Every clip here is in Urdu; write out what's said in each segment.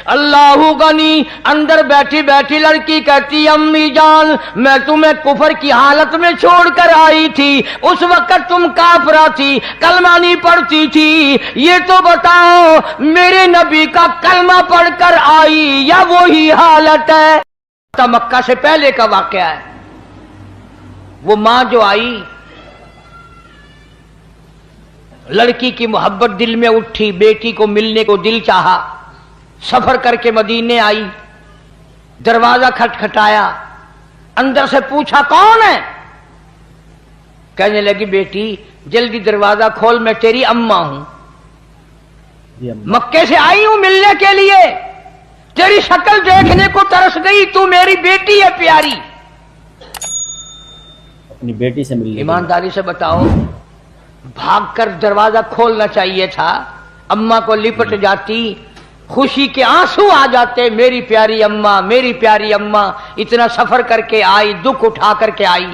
اللہ غنی، اندر بیٹھی بیٹھی لڑکی کہتی امی جان میں تمہیں کفر کی حالت میں چھوڑ کر آئی تھی، اس وقت تم کافرہ تھی، کلمہ نہیں پڑھتی تھی، یہ تو بتاؤ میرے نبی کا کلمہ پڑھ کر آئی یا وہی حالت ہے؟ مکہ سے پہلے کا واقعہ ہے۔ وہ ماں جو آئی، لڑکی کی محبت دل میں اٹھی، بیٹی کو ملنے کو دل چاہا، سفر کر کے مدینے آئی، دروازہ کھٹکھٹایا، اندر سے پوچھا کون ہے؟ کہنے لگی بیٹی جلدی دروازہ کھول، میں تیری اماں ہوں، مکے سے آئی ہوں ملنے کے لیے، تیری شکل دیکھنے کو ترس گئی، تو میری بیٹی ہے پیاری، اپنی بیٹی سے ملنے۔ ایمانداری سے بتاؤ، بھاگ کر دروازہ کھولنا چاہیے تھا، اماں کو لپٹ جاتی، خوشی کے آنسو آ جاتے، میری پیاری اماں، میری پیاری اماں، اتنا سفر کر کے آئی، دکھ اٹھا کر کے آئی۔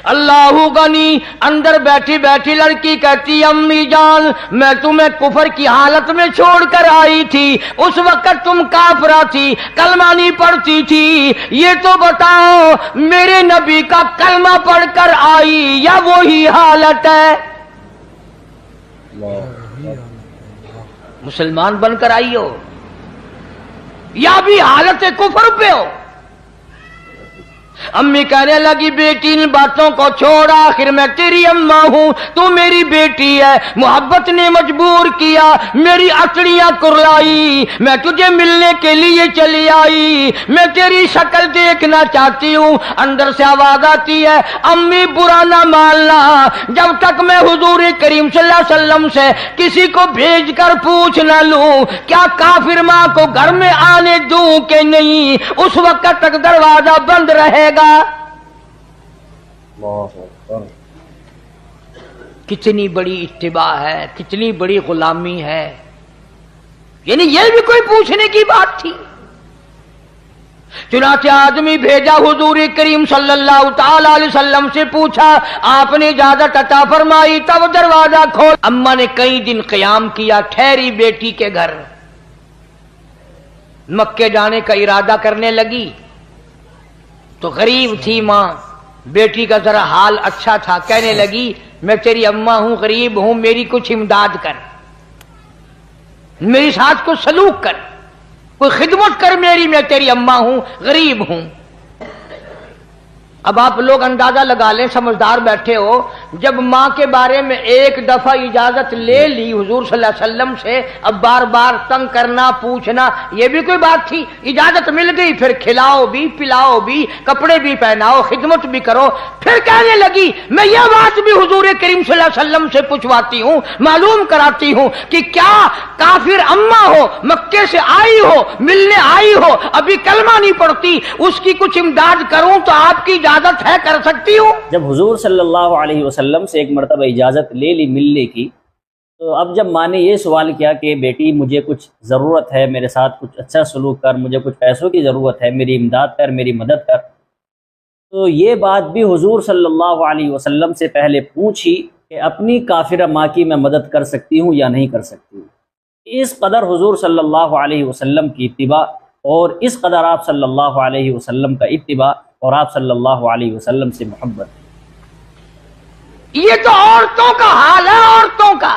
اللہ غنی، اندر بیٹھی بیٹھی لڑکی کہتی امی جان میں تمہیں کفر کی حالت میں چھوڑ کر آئی تھی، اس وقت تم کافرہ تھی، کلمہ نہیں پڑھتی تھی، یہ تو بتاؤ میرے نبی کا کلمہ پڑھ کر آئی یا وہی حالت ہے؟ مسلمان بن کر آئی ہو یا بھی حالت کفر پہ ہو؟ امی کہنے لگی بیٹی ان باتوں کو چھوڑ، آخر میں تیری اماں ہوں، تو میری بیٹی ہے، محبت نے مجبور کیا، میری اچڑیاں کرلائی، میں تجھے ملنے کے لیے چلی آئی، میں تیری شکل دیکھنا چاہتی ہوں۔ اندر سے آواز آتی ہے امی برا نہ ماننا، جب تک میں حضور کریم صلی اللہ علیہ وسلم سے کسی کو بھیج کر پوچھ نہ لوں کیا کافر ماں کو گھر میں آنے دوں کہ نہیں، اس وقت تک دروازہ بند رہے گا۔ کتنی بڑی اتباع ہے، کتنی بڑی غلامی ہے، یعنی یہ بھی کوئی پوچھنے کی بات تھی؟ چنانچہ آدمی بھیجا، حضور کریم صلی اللہ تعالی علیہ وسلم سے پوچھا، آپ نے اجازت عطا فرمائی، تب دروازہ کھول۔ اماں نے کئی دن قیام کیا، ٹھہری بیٹی کے گھر، مکے جانے کا ارادہ کرنے لگی تو غریب تھی ماں، بیٹی کا ذرا حال اچھا تھا، کہنے لگی میں تیری اماں ہوں، غریب ہوں، میری کچھ امداد کر، میری ساتھ کچھ سلوک کر، کوئی خدمت کر میری، میں تیری اماں ہوں، غریب ہوں۔ اب آپ لوگ اندازہ لگا لیں، سمجھدار بیٹھے ہو، جب ماں کے بارے میں ایک دفعہ اجازت لے لی حضور صلی اللہ علیہ وسلم سے، اب بار بار تنگ کرنا، پوچھنا، یہ بھی کوئی بات تھی؟ اجازت مل گئی، پھر کھلاؤ بھی، پلاؤ بھی، کپڑے بھی پہناؤ، خدمت بھی کرو۔ پھر کہنے لگی میں یہ بات بھی حضور کریم صلی اللہ علیہ وسلم سے پوچھواتی ہوں، معلوم کراتی ہوں کہ کیا کافر اماں ہو، مکے سے آئی ہو، ملنے آئی ہو، ابھی کلمہ نہیں پڑھتی، اس کی کچھ امداد کروں تو آپ کی اجازت ہے، کر سکتی ہوں؟ جب حضور صلی اللہ علیہ وسلم سے ایک مرتبہ اجازت لے لی ملنے کی، تو اب جب ماں نے یہ سوال کیا کہ بیٹی مجھے کچھ ضرورت ہے، میرے ساتھ کچھ اچھا سلوک کر، مجھے کچھ پیسوں کی ضرورت ہے، میری امداد کر، میری مدد کر، تو یہ بات بھی حضور صلی اللہ علیہ وسلم سے پہلے پوچھی کہ اپنی کافرہ ماں کی میں مدد کر سکتی ہوں یا نہیں کر سکتی ہوں۔ اس قدر حضور صلی اللہ علیہ وسلم کی اتباع، اور اس قدر آپ صلی اللہ علیہ وسلم کا اتباع اور آپ صلی اللہ علیہ وسلم سے محبت۔ یہ تو عورتوں کا حال ہے، عورتوں کا۔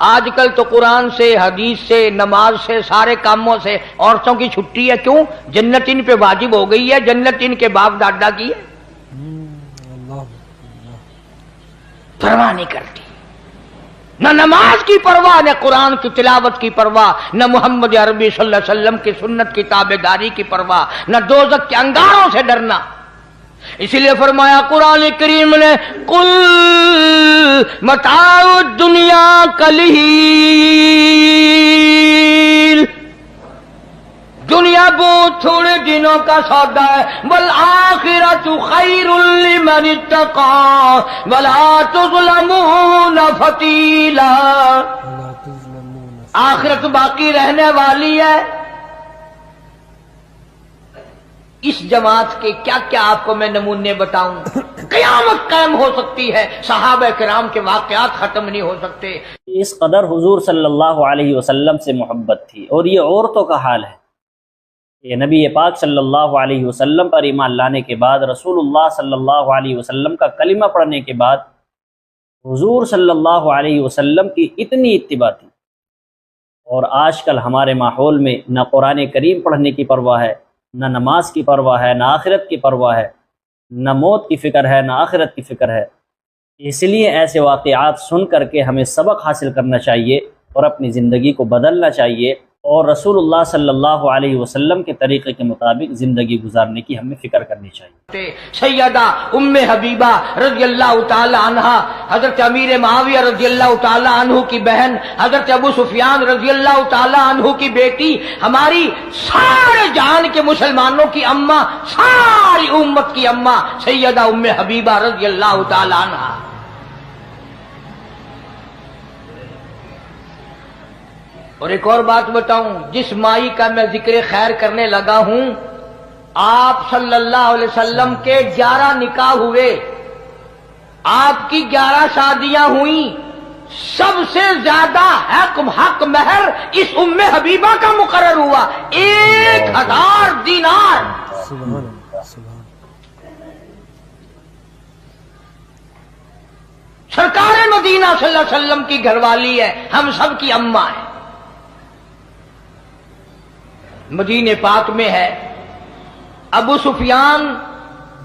آج کل تو قرآن سے، حدیث سے، نماز سے، سارے کاموں سے عورتوں کی چھٹی ہے، کیوں؟ جنت ان پہ واجب ہو گئی ہے، جنت ان کے باپ دادا کی ہے، پرواہ نہیں کرتی، نہ نماز کی پرواہ، نہ قرآن کی تلاوت کی پرواہ، نہ محمد عربی صلی اللہ علیہ وسلم کی سنت کی تابعداری کی پرواہ، نہ دوزخ کے انگاروں سے ڈرنا۔ اسی لیے فرمایا قرآن کریم نے قل متاع الدنیا قلیل، دنیا بہت تھوڑے دنوں کا سودا ہے، والآخرۃ خیر لمن اتقى ولا تظلمون فتیلا، آخرت باقی رہنے والی ہے۔ اس جماعت کے کیا کیا آپ کو میں نمونے بتاؤں، قیامت قیامت قائم ہو سکتی ہے، صحابہ کرام کے واقعات ختم نہیں ہو سکتے۔ اس قدر حضور صلی اللہ علیہ وسلم سے محبت تھی۔ اور یہ عورتوں کا حال ہے کہ نبی پاک صلی اللہ علیہ وسلم پر ایمان لانے کے بعد، رسول اللہ صلی اللہ علیہ وسلم کا کلمہ پڑھنے کے بعد حضور صلی اللہ علیہ وسلم کی اتنی اتباع تھی۔ اور آج کل ہمارے ماحول میں نہ قرآن کریم پڑھنے کی پرواہ ہے، نہ نماز کی پرواہ ہے، نہ آخرت کی پرواہ ہے، نہ موت کی فکر ہے، نہ آخرت کی فکر ہے۔ اس لیے ایسے واقعات سن کر کے ہمیں سبق حاصل کرنا چاہیے اور اپنی زندگی کو بدلنا چاہیے، اور رسول اللہ صلی اللہ علیہ وسلم کے طریقے کے مطابق زندگی گزارنے کی ہمیں فکر کرنی چاہیے۔ سیدہ ام حبیبہ رضی اللہ تعالی عنہا، حضرت امیر معاویہ رضی اللہ تعالی عنہ کی بہن، حضرت ابو سفیان رضی اللہ تعالی عنہ کی بیٹی، ہماری سارے جہان کے مسلمانوں کی اماں، ساری امت کی اماں سیدہ ام حبیبہ رضی اللہ تعالی عنہا۔ اور ایک اور بات بتاؤں، جس مائی کا میں ذکر خیر کرنے لگا ہوں، آپ صلی اللہ علیہ وسلم کے 11 نکاح ہوئے، آپ کی 11 شادیاں ہوئیں، سب سے زیادہ حق مہر اس ام حبیبہ کا مقرر ہوا، 1000 دینار۔ سرکار مدینہ صلی اللہ علیہ وسلم کی گھر والی ہے، ہم سب کی اماں ہے۔ مدینہ پاک میں ہے ابو سفیان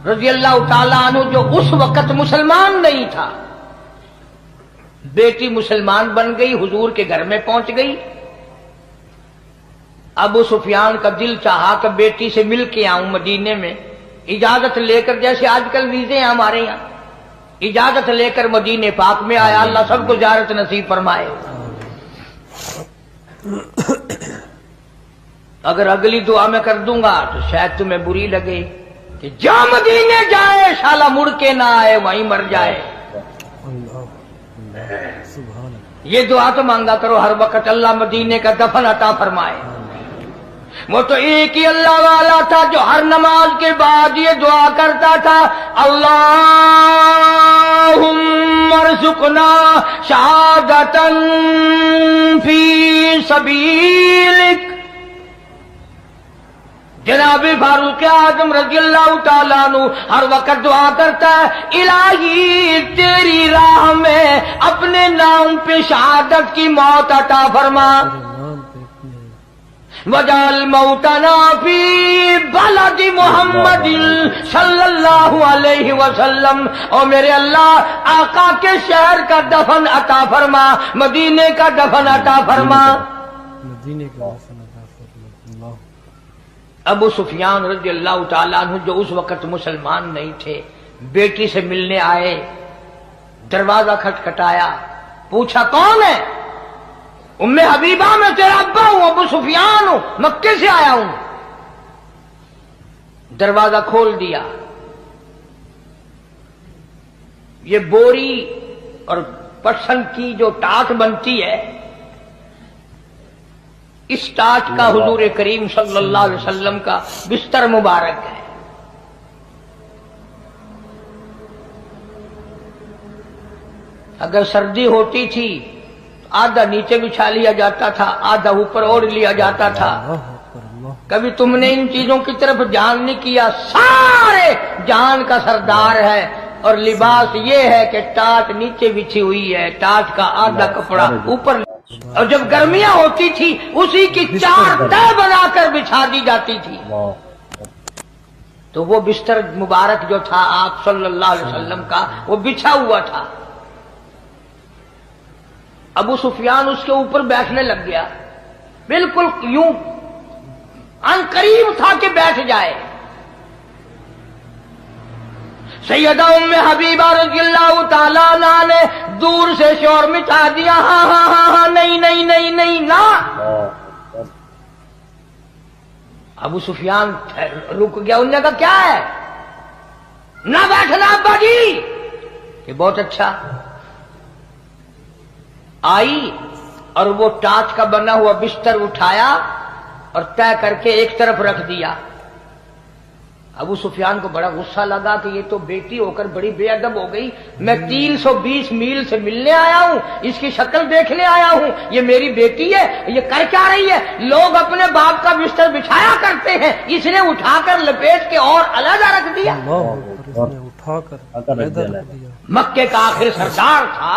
رضی اللہ تعالیٰ عنہ، جو اس وقت مسلمان نہیں تھا، بیٹی مسلمان بن گئی، حضور کے گھر میں پہنچ گئی۔ ابو سفیان کا دل چاہا کہ بیٹی سے مل کے آؤں مدینے میں، اجازت لے کر، جیسے آج کل ویزے ہیں ہمارے یہاں، اجازت لے کر مدینہ پاک میں آیا۔ اللہ سب کو زیارت نصیب فرمائے۔ اگر اگلی دعا میں کر دوں گا تو شاید تمہیں بری لگے کہ جا مدینے جائے شالا مڑ کے نہ آئے، وہیں مر جائے۔ یہ دعا تو مانگا کرو ہر وقت، اللہ مدینے کا دفن عطا فرمائے۔ وہ تو ایک ہی اللہ والا تھا جو ہر نماز کے بعد یہ دعا کرتا تھا، اللہم ارزقنا شہادۃ فی سبیلک۔ جناب فاروق اعظم رضی اللہ تعالیٰ عنہ ہر وقت دعا کرتا ہے، الہی تیری راہ میں اپنے نام پہ شہادت کی موت عطا فرما، وجعل موتنا فی بلد محمد صلی اللہ علیہ وسلم، اور میرے اللہ آقا کے شہر کا دفن عطا فرما، مدینے کا دفن عطا فرما۔ ابو سفیان رضی اللہ تعالیٰ عنہ جو اس وقت مسلمان نہیں تھے، بیٹی سے ملنے آئے، دروازہ کھٹکھٹایا، پوچھا کون ہے؟ ام حبیبہ میں تیرا ابا ہوں، ابو سفیان ہوں، مکے سے آیا ہوں۔ دروازہ کھول دیا۔ یہ بوری اور پٹسن کی جو ٹاٹ بنتی ہے، اس ٹاٹ کا حضور کریم صلی اللہ علیہ وسلم کا بستر مبارک ہے۔ اگر سردی ہوتی تھی آدھا نیچے بچھا لیا جاتا تھا، آدھا اوپر اوڑھ لیا جاتا تھا۔ کبھی تم نے ان چیزوں کی طرف دھیان نہیں کیا، سارے جان کا سردار ہے، اور لباس یہ ہے کہ ٹاٹ نیچے بچھی ہوئی ہے، ٹاٹ کا آدھا کپڑا اوپر، اور جب گرمیاں ہوتی تھی اسی کی 4 تہ بنا کر بچھا دی جاتی تھی۔ تو وہ بستر مبارک جو تھا آپ صلی اللہ علیہ وسلم کا، وہ بچھا ہوا تھا۔ ابو سفیان اس کے اوپر بیٹھنے لگ گیا، بالکل یوں ان قریب تھا کہ بیٹھ جائے۔ سیدہ ام حبیبہ رضی اللہ تعالیٰ عنہ نے دور سے شور مچا دیا، ہاں ہاں ہاں ہاں، نہیں نہیں نہیں نہیں، نہ۔ ابو سفیان رک گیا، انہوں نے کہا کیا ہے؟ نہ بیٹھنا ابا جی۔ کہ بہت اچھا۔ آئی اور وہ ٹاٹ کا بنا ہوا بستر اٹھایا اور طے کر کے ایک طرف رکھ دیا۔ ابو سفیان کو بڑا غصہ لگا کہ یہ تو بیٹی ہو کر بڑی بے ادب ہو گئی، میں 320 میل سے ملنے آیا ہوں، اس کی شکل دیکھنے آیا ہوں، یہ میری بیٹی ہے، یہ کر کیا رہی ہے؟ لوگ اپنے باپ کا بستر بچھایا کرتے ہیں، اس نے اٹھا کر لپیٹ کے اور علیحدہ رکھ دیا۔ اٹھا کر مکے کا آخر سردار تھا،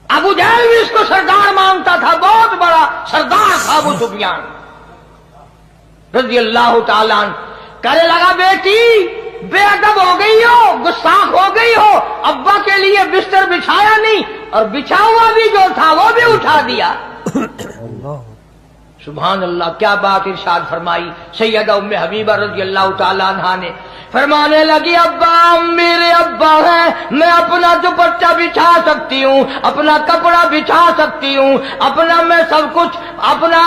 ابو جہل بھی اس کو سردار مانتا تھا، بہت بڑا سردار تھا ابو سفیان رضی اللہ تعالیٰ عنہ۔ کہنے لگا بیٹی بے ادب ہو گئی ہو، گستاخ ہو گئی ہو، ابا کے لیے بستر بچھایا نہیں اور بچھا ہوا بھی جو تھا وہ بھی اٹھا دیا۔ سبحان اللہ، کیا بات ارشاد فرمائی سیدہ ام حبیبہ رضی اللہ تعالیٰ عنہا نے، فرمانے لگی ابا میرے ابا ہیں، میں اپنا دوپٹہ بچھا سکتی ہوں، اپنا کپڑا بچھا سکتی ہوں، اپنا میں سب کچھ اپنا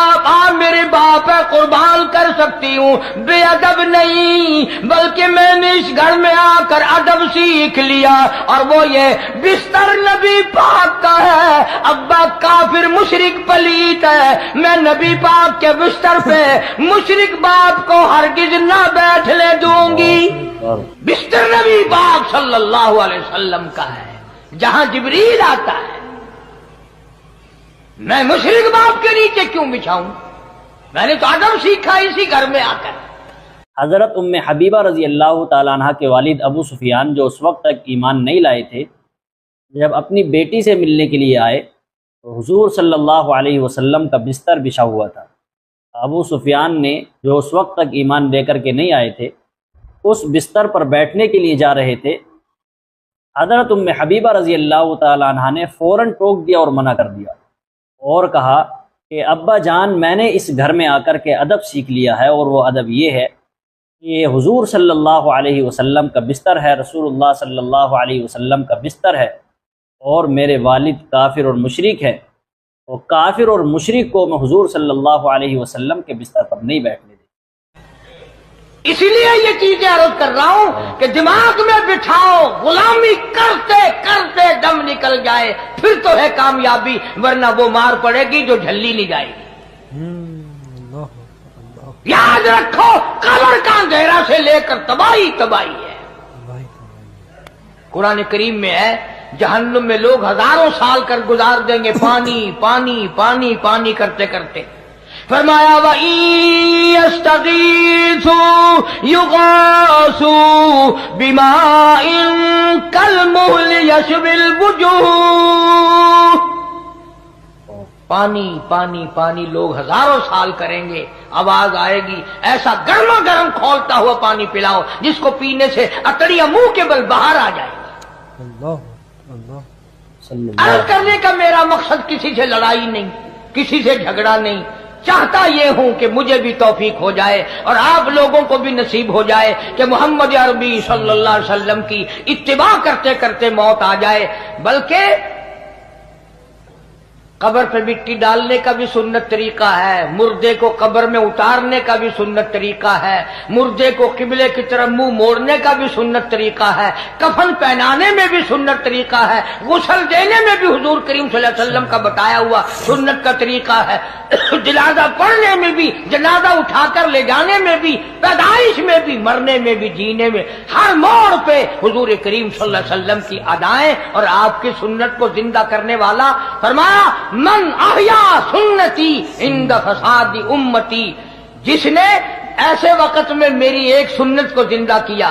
میرے باپ ہے قربان کر سکتی ہوں، بے ادب نہیں، بلکہ میں نے اس گھر میں آ کر ادب سیکھ لیا، اور وہ یہ بستر نبی پاک کا ہے، ابا کافر مشرک پلیت ہے، میں نبی پاک کے بستر پہ مشرک باپ کو ہرگز نہ بیٹھنے دوں گی۔ بستر نبی پاک صلی اللہ علیہ وسلم کا ہے، جہاں جبریل آتا ہے، میں مشرک باپ کے نیچے کیوں بچھاؤں؟ میں نے تو ادب سیکھا اسی گھر میں آ کر۔ حضرت ام حبیبہ رضی اللہ تعالیٰ عنہ کے والد ابو سفیان جو اس وقت تک ایمان نہیں لائے تھے، جب اپنی بیٹی سے ملنے کے لیے آئے تو حضور صلی اللہ علیہ وسلم کا بستر بچھا ہوا تھا۔ ابو سفیان نے جو اس وقت تک ایمان لے کر کے نہیں آئے تھے، اس بستر پر بیٹھنے کے لیے جا رہے تھے، حضرت ام حبیبہ رضی اللہ تعالیٰ عنہ نے فوراً ٹوک دیا اور منع کر دیا اور کہا کہ ابا جان میں نے اس گھر میں آ کر کے ادب سیکھ لیا ہے، اور وہ ادب یہ ہے کہ حضور صلی اللہ علیہ وسلم کا بستر ہے، رسول اللہ صلی اللہ علیہ وسلم کا بستر ہے، اور میرے والد کافر اور مشرک ہیں، اور کافر اور مشرک کو میں حضور صلی اللہ علیہ وسلم کے بستر پر نہیں بیٹھنے دیں۔ اس لیے یہ چیزیں عرض کر رہا ہوں کہ دماغ میں بٹھاؤ، غلامی کرتے کرتے دم نکل جائے پھر تو ہے کامیابی، ورنہ وہ مار پڑے گی جو جھلی نہیں جائے گی۔ یاد رکھو قبر کا اندھیرا سے لے کر تباہی تباہی ہے۔ قرآن کریم میں ہے جہنم میں لوگ ہزاروں سال کر گزار دیں گے پانی پانی پانی پانی کرتے کرتے، فرمایا وَإِن يَسْتَغِيثُوا يُغَاثُوا بِمَاءٍ كَالْمُهْلِ يَشْوِي الْوُجُوهَ۔ پانی پانی پانی لوگ ہزاروں سال کریں گے، آواز آئے گی ایسا گرما گرم کھولتا ہوا پانی پلاؤ جس کو پینے سے اتڑیاں منہ کے بل باہر آ جائے گی۔ عرض کرنے کا میرا مقصد کسی سے لڑائی نہیں، کسی سے جھگڑا نہیں، چاہتا یہ ہوں کہ مجھے بھی توفیق ہو جائے اور آپ لوگوں کو بھی نصیب ہو جائے کہ محمد عربی صلی اللہ علیہ وسلم کی اتباع کرتے کرتے موت آ جائے۔ بلکہ قبر پہ مٹی ڈالنے کا بھی سنت طریقہ ہے، مردے کو قبر میں اتارنے کا بھی سنت طریقہ ہے، مردے کو قبلے کی طرف منہ موڑنے کا بھی سنت طریقہ ہے، کفن پہنانے میں بھی سنت طریقہ ہے، غسل دینے میں بھی حضور کریم صلی اللہ علیہ وسلم کا بتایا ہوا سنت کا طریقہ ہے، جنازہ پڑھنے میں بھی، جنازہ اٹھا کر لے جانے میں بھی، پیدائش میں بھی، مرنے میں بھی، جینے میں، ہر موڑ پہ حضور کریم صلی اللہ علیہ وسلم کی ادائیں اور آپ کی سنت کو زندہ کرنے والا۔ فرمایا من احیا سنتی عند فساد امتی، جس نے ایسے وقت میں میری ایک سنت کو زندہ کیا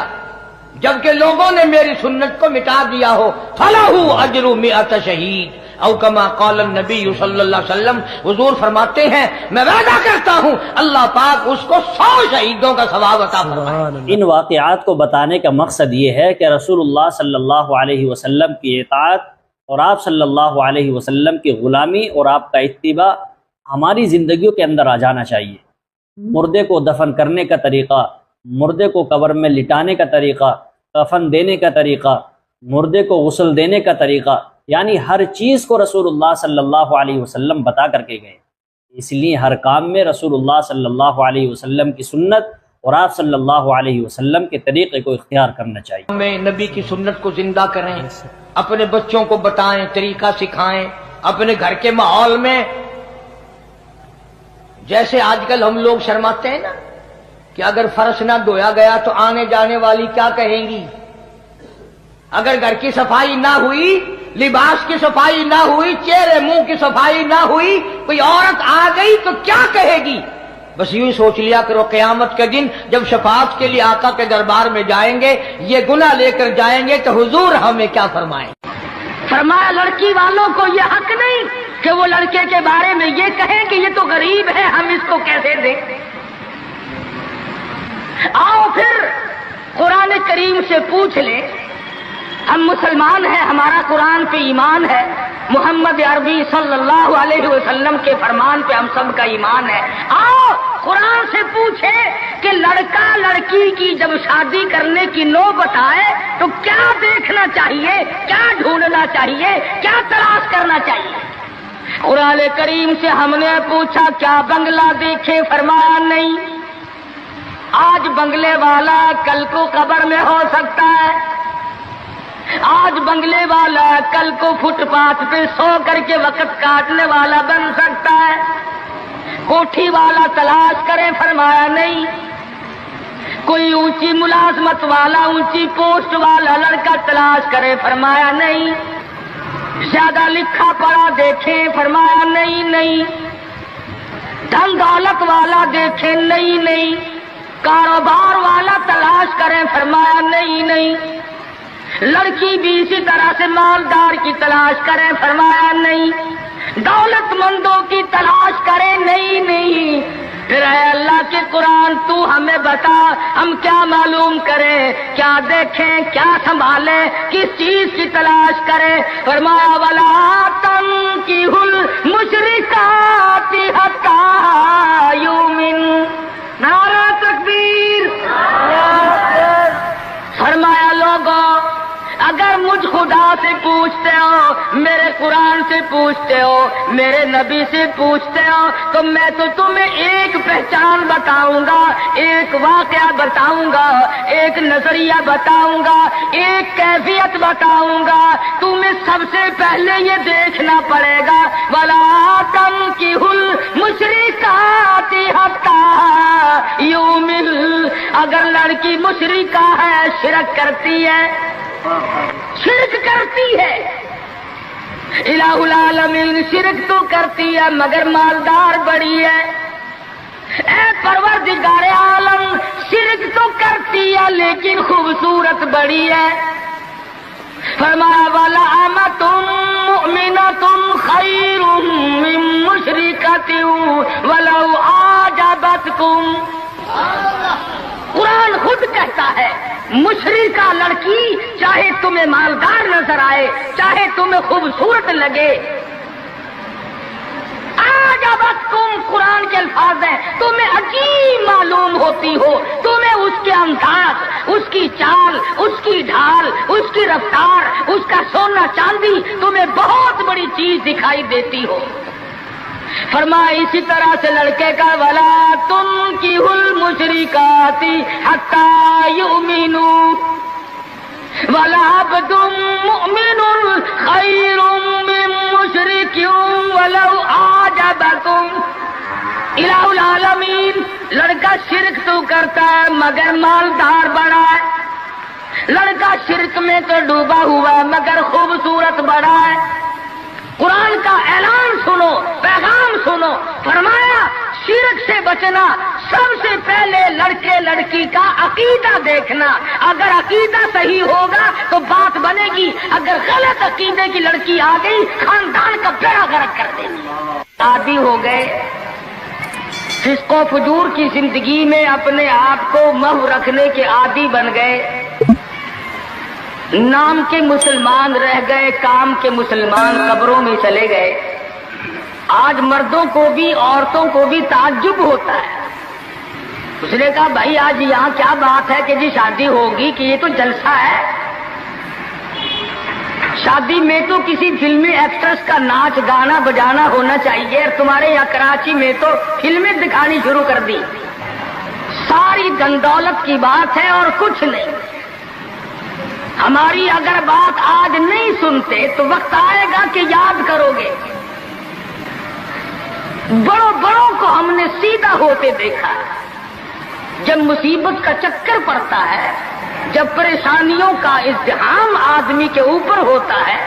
جبکہ لوگوں نے میری سنت کو مٹا دیا ہو، فلہ اجر 100 شہید او کما قال النبی صلی اللہ علیہ وسلم۔ حضور فرماتے ہیں میں وعدہ کرتا ہوں اللہ پاک اس کو 100 شہیدوں کا ثواب عطا فرمائے۔ ان واقعات کو بتانے کا مقصد یہ ہے کہ رسول اللہ صلی اللہ علیہ وسلم کی اطاعت اور آپ صلی اللہ علیہ وسلم کی غلامی اور آپ کا اتباع ہماری زندگیوں کے اندر آ جانا چاہیے۔ مردے کو دفن کرنے کا طریقہ، مردے کو قبر میں لٹانے کا طریقہ، کفن دینے کا طریقہ، مردے کو غسل دینے کا طریقہ، یعنی ہر چیز کو رسول اللہ صلی اللہ علیہ وسلم بتا کر کے گئے۔ اس لیے ہر کام میں رسول اللہ صلی اللہ علیہ وسلم کی سنت اور آپ صلی اللہ علیہ وسلم کے طریقے کو اختیار کرنا چاہیے۔ ہمیں نبی کی سنت کو زندہ کریں، اپنے بچوں کو بتائیں، طریقہ سکھائیں، اپنے گھر کے ماحول میں جیسے آج کل ہم لوگ شرماتے ہیں نا، کہ اگر فرش نہ دھویا گیا تو آنے جانے والی کیا کہیں گی؟ اگر گھر کی صفائی نہ ہوئی، لباس کی صفائی نہ ہوئی، چہرے منہ کی صفائی نہ ہوئی، کوئی عورت آ گئی تو کیا کہے گی؟ بس یوں سوچ لیا کرو قیامت کے دن جب شفاعت کے لیے آقا کے دربار میں جائیں گے، یہ گناہ لے کر جائیں گے تو حضور ہمیں کیا فرمائیں؟ فرمایا لڑکی والوں کو یہ حق نہیں کہ وہ لڑکے کے بارے میں یہ کہیں کہ یہ تو غریب ہے، ہم اس کو کیسے دیں؟ آؤ پھر قرآن کریم سے پوچھ لیں، ہم مسلمان ہیں، ہمارا قرآن پہ ایمان ہے، محمد عربی صلی اللہ علیہ وسلم کے فرمان پہ ہم سب کا ایمان ہے۔ آؤ قرآن سے پوچھے کہ لڑکا لڑکی کی جب شادی کرنے کی نوبت آئے تو کیا دیکھنا چاہیے، کیا ڈھونڈنا چاہیے، کیا تلاش کرنا چاہیے؟ قرآن کریم سے ہم نے پوچھا کیا بنگلہ دیکھے؟ فرمایا نہیں۔ آج بنگلے والا کل کو قبر میں ہو سکتا ہے، آج بنگلے والا کل کو فٹ پاتھ پہ سو کر کے وقت کاٹنے والا بن سکتا ہے۔ کوٹھی والا تلاش کرے؟ فرمایا نہیں۔ کوئی اونچی ملازمت والا، اونچی پوسٹ والا لڑکا تلاش کرے؟ فرمایا نہیں۔ زیادہ لکھا پڑھا دیکھیں؟ فرمایا نہیں۔ دھن دولت والا دیکھیں؟ نہیں۔ کاروبار والا تلاش کریں؟ فرمایا نہیں۔ لڑکی بھی اسی طرح سے مالدار کی تلاش کریں؟ فرمایا نہیں۔ دولت مندوں کی تلاش کریں؟ نہیں۔ پھر اے اللہ کے قرآن تو ہمیں بتا ہم کیا معلوم کریں، کیا دیکھیں، کیا سنبھالیں، کس چیز کی تلاش کریں؟ فرمایا وَلَا تَنكِحُوا الْمُشْرِكَاتِ حَتَّىٰ يُؤْمِنَّ۔ نعرہ تکبیر! فرمایا لوگوں اگر مجھ خدا سے پوچھتے ہو، میرے قرآن سے پوچھتے ہو، میرے نبی سے پوچھتے ہو تو میں تو تمہیں ایک پہچان بتاؤں گا، ایک واقعہ بتاؤں گا، ایک نظریہ بتاؤں گا، ایک کیفیت بتاؤں گا۔ تمہیں سب سے پہلے یہ دیکھنا پڑے گا وَلَا تَنكِحُوا الْمُشْرِكَاتِ حَتَّىٰ يُؤْمِنَّ۔ اگر لڑکی مشرکہ ہے، شرک کرتی ہے، الہ العالمین شرک تو کرتی ہے مگر مالدار بڑی ہے۔ اے پروردگار عالم شرک تو کرتی ہے لیکن خوبصورت بڑی ہے۔ فرمایا وَلَأَمَةٌ مُؤْمِنَةٌ خَيْرٌ مِّن مُشْرِكَةٍ وَلَوْ أَعْجَبَتْكُمْ۔ قرآن خود کہتا ہے مشرکہ لڑکی چاہے تمہیں مالدار نظر آئے، چاہے تمہیں خوبصورت لگے، أَعْجَبَتْكُمْ قرآن کے الفاظ ہیں، تمہیں عجیب معلوم ہوتی ہو، تمہیں اس کے انداز، اس کی چال، اس کی ڈھال، اس کی رفتار، اس کا سونا چاندی تمہیں بہت بڑی چیز دکھائی دیتی ہو۔ فرمایا اسی طرح سے لڑکے کا وَلَا تُنكِحُوا الْمُشْرِكَاتِ حَتَّىٰ يُؤْمِنُوا وَلَعَبْدٌ مُؤْمِنٌ خَيْرٌ مِّن مُّشْرِكٍ وَلَوْ أَعْجَبَكُمْ۔ الہ العالمین لڑکا شرک تو کرتا ہے مگر مالدار بڑا ہے، لڑکا شرک میں تو ڈوبا ہوا ہے مگر خوبصورت بڑا ہے۔ قرآن کا اعلان سنو، پیغام سنو، فرمایا شرک سے بچنا، سب سے پہلے لڑکے لڑکی کا عقیدہ دیکھنا، اگر عقیدہ صحیح ہوگا تو بات بنے گی، اگر غلط عقیدے کی لڑکی آ گئی خاندان کا بیڑا غرق کر دے گی۔ عادی ہو گئے فسق و فجور کی زندگی میں، اپنے آپ کو محو رکھنے کے عادی بن گئے، نام کے مسلمان رہ گئے، کام کے مسلمان قبروں میں چلے گئے۔ آج مردوں کو بھی عورتوں کو بھی تعجب ہوتا ہے۔ اس نے کہا بھائی آج یہاں کیا بات ہے کہ جی شادی ہوگی کہ یہ تو جلسہ ہے؟ شادی میں تو کسی فلمی ایکٹریس کا ناچ گانا بجانا ہونا چاہیے، اور تمہارے یہاں کراچی میں تو فلمیں دکھانی شروع کر دی۔ ساری دن دولت کی بات ہے اور کچھ نہیں۔ ہماری اگر بات آج نہیں سنتے تو وقت آئے گا کہ یاد کرو گے۔ بڑوں کو ہم نے سیدھا ہوتے دیکھا، جب مصیبت کا چکر پڑتا ہے، جب پریشانیوں کا ازدحام آدمی کے اوپر ہوتا ہے،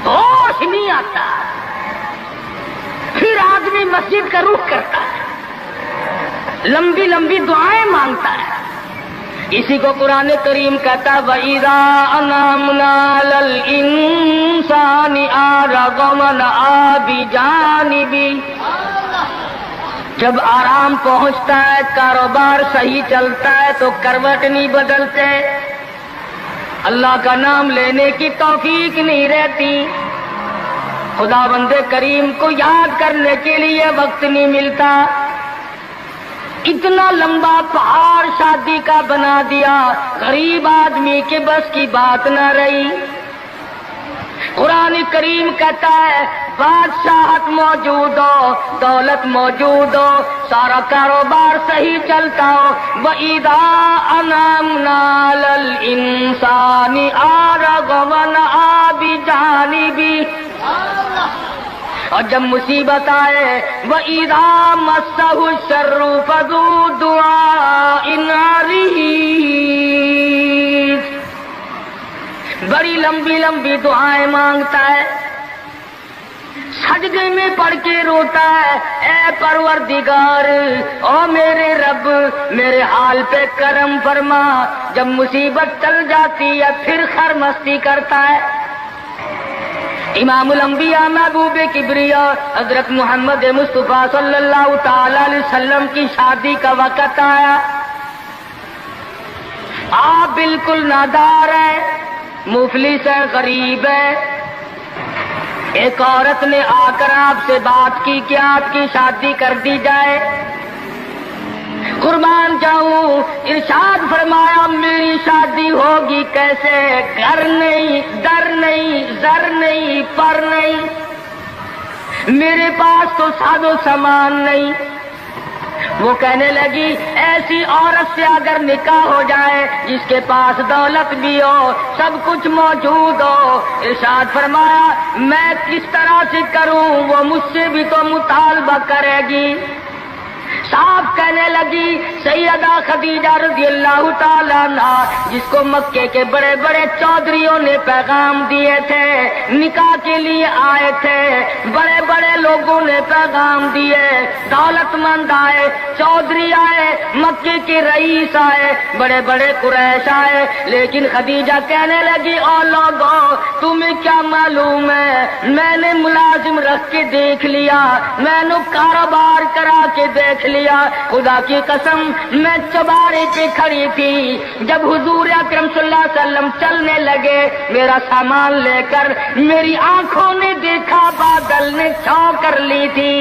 ہوش نہیں آتا، پھر آدمی مسجد کا رخ کرتا ہے، لمبی لمبی دعائیں مانگتا ہے۔ اسی کو قرآن کریم کہتا ہے وَإِذَا أَنْعَمْنَا عَلَى الْإِنسَانِ أَعْرَضَ وَنَأَىٰ بِجَانِبِهِ، جب آرام پہنچتا ہے، کاروبار صحیح چلتا ہے تو کروٹ نہیں بدلتے، اللہ کا نام لینے کی توفیق نہیں رہتی، خدا بند کریم کو یاد کرنے کے لیے وقت نہیں ملتا، اتنا لمبا پہاڑ شادی کا بنا دیا، غریب آدمی کے بس کی بات نہ رہی۔ قرآن کریم کہتا ہے بادشاہت موجود ہو، دولت موجود ہو، سارا کاروبار صحیح چلتا ہو، وَإِذَا أَنْعَمْنَا عَلَى الْإِنسَانِ أَعْرَضَ وَنَأَىٰ بِجَانِبِهِ، اور جب مصیبت آئے وَإِذَا مَسَّهُ الشَّرُّ فَذُو دُعَاءٍ عَرِيضٍ، بڑی لمبی لمبی دعائیں مانگتا ہے، سجدے میں پڑھ کے روتا ہے، اے پروردگار، او میرے رب، میرے حال پہ کرم فرما۔ جب مصیبت چل جاتی ہے پھر خرمستی کرتا ہے۔ امام الانبیاء محبوب کبریا حضرت محمد مصطفیٰ صلی اللہ تعالی علیہ وسلم کی شادی کا وقت آیا، آپ بالکل نادار ہیں، مفلس ہے، غریب ہے۔ ایک عورت نے آ کر آپ سے بات کی کہ آپ کی شادی کر دی جائے۔ قربان جاؤں، ارشاد فرمایا میری شادی ہوگی کیسے؟ گھر نہیں، در نہیں، زر نہیں، پر نہیں، میرے پاس تو ساز و سامان نہیں۔ وہ کہنے لگی ایسی عورت سے اگر نکاح ہو جائے جس کے پاس دولت بھی ہو، سب کچھ موجود ہو، ارشاد فرمایا میں کس طرح سے کروں؟ وہ مجھ سے بھی تو مطالبہ کرے گی۔ صاحب کہنے لگی سیدہ خدیجہ رضی اللہ تعالیٰ عنہ، جس کو مکے کے بڑے بڑے چودھریوں نے پیغام دیے تھے، نکاح کے لیے آئے تھے، بڑے بڑے لوگوں نے پیغام دیے، دولت مند آئے، چودھری آئے، مکے کے رئیس آئے، بڑے بڑے قریش آئے، لیکن خدیجہ کہنے لگی او لوگوں تمہیں کیا معلوم ہے، میں نے ملازم رکھ کے دیکھ لیا، میں نے کاروبار کرا کے دیکھ لیا، خدا کی قسم میں چوبارے پہ کھڑی تھی، جب حضور اکرم صلی اللہ علیہ وسلم چلنے لگے میرا سامان لے کر، میری آنکھوں نے دیکھا بادل نے چھاؤں کر لی تھی،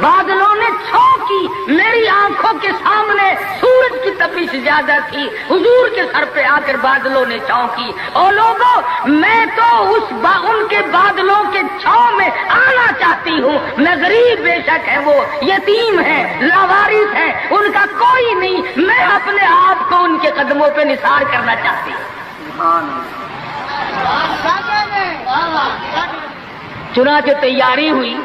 بادلوں نے چھاؤں کی، میری آنکھوں کے سامنے سورج کی تپش زیادہ تھی، حضور کے سر پہ آ کر بادلوں نے چھاؤں کی۔ اور لوگوں میں تو ان کے بادلوں کے چھاؤں میں آنا چاہتی ہوں، میں غریب بے شک ہے، وہ یتیم ہے، لاوارث ہے، ان کا کوئی نہیں، میں اپنے آپ کو ان کے قدموں پہ نثار کرنا چاہتی ہوں۔ چنانچہ تیاری ہوئی،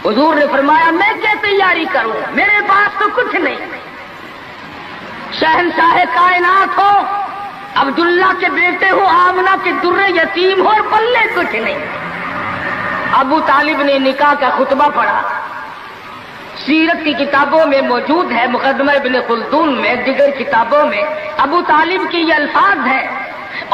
حضور نے فرمایا میں کیا تیاری کروں، میرے پاس تو کچھ نہیں، شہنشاہ کائنات ہو، عبداللہ کے بیٹے ہو، آمنہ کے در یتیم ہو، اور پلے کچھ نہیں۔ ابو طالب نے نکاح کا خطبہ پڑھا، سیرت کی کتابوں میں موجود ہے، مقدمہ ابن خلدون میں، دیگر کتابوں میں ابو طالب کی یہ الفاظ ہیں،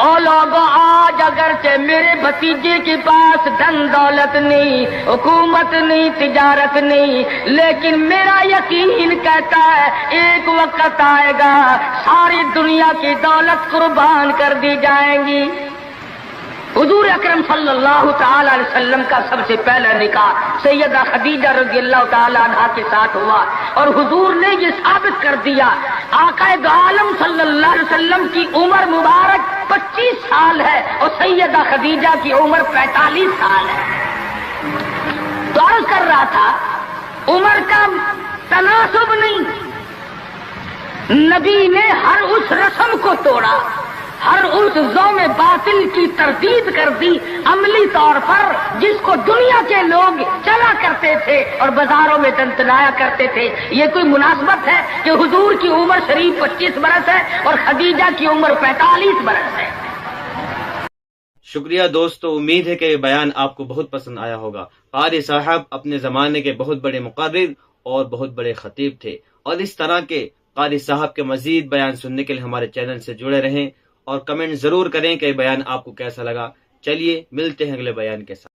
او لوگوں آج اگرچہ میرے بھتیجے کے پاس دھن دولت نہیں، حکومت نہیں، تجارت نہیں، لیکن میرا یقین کہتا ہے ایک وقت آئے گا ساری دنیا کی دولت قربان کر دی جائیں گی۔ حضور اکرم صلی اللہ تعالی علیہ وسلم کا سب سے پہلا نکاح سیدہ خدیجہ رضی اللہ تعالی عنہا کے ساتھ ہوا، اور حضور نے یہ ثابت کر دیا آقا دو عالم صلی اللہ علیہ وسلم کی عمر مبارک 25 سال ہے اور سیدہ خدیجہ کی عمر 45 سال ہے۔ تو عرض کر رہا تھا عمر کا تناسب نہیں، نبی نے ہر اس رسم کو توڑا، ہر اس زوم باطل کی تردید کر دی عملی طور پر، جس کو دنیا کے لوگ چلا کرتے تھے اور بازاروں میں تنتنایا کرتے تھے۔ یہ کوئی مناسبت ہے کہ حضور کی عمر شریف 25 برس ہے اور خدیجہ کی عمر 45 برس ہے؟ شکریہ دوستو، امید ہے کہ یہ بیان آپ کو بہت پسند آیا ہوگا۔ قاری صاحب اپنے زمانے کے بہت بڑے مقرر اور بہت بڑے خطیب تھے، اور اس طرح کے قاری صاحب کے مزید بیان سننے کے لیے ہمارے چینل سے جڑے رہیں اور کمنٹ ضرور کریں کہ یہ بیان آپ کو کیسا لگا۔ چلیے ملتے ہیں اگلے بیان کے ساتھ۔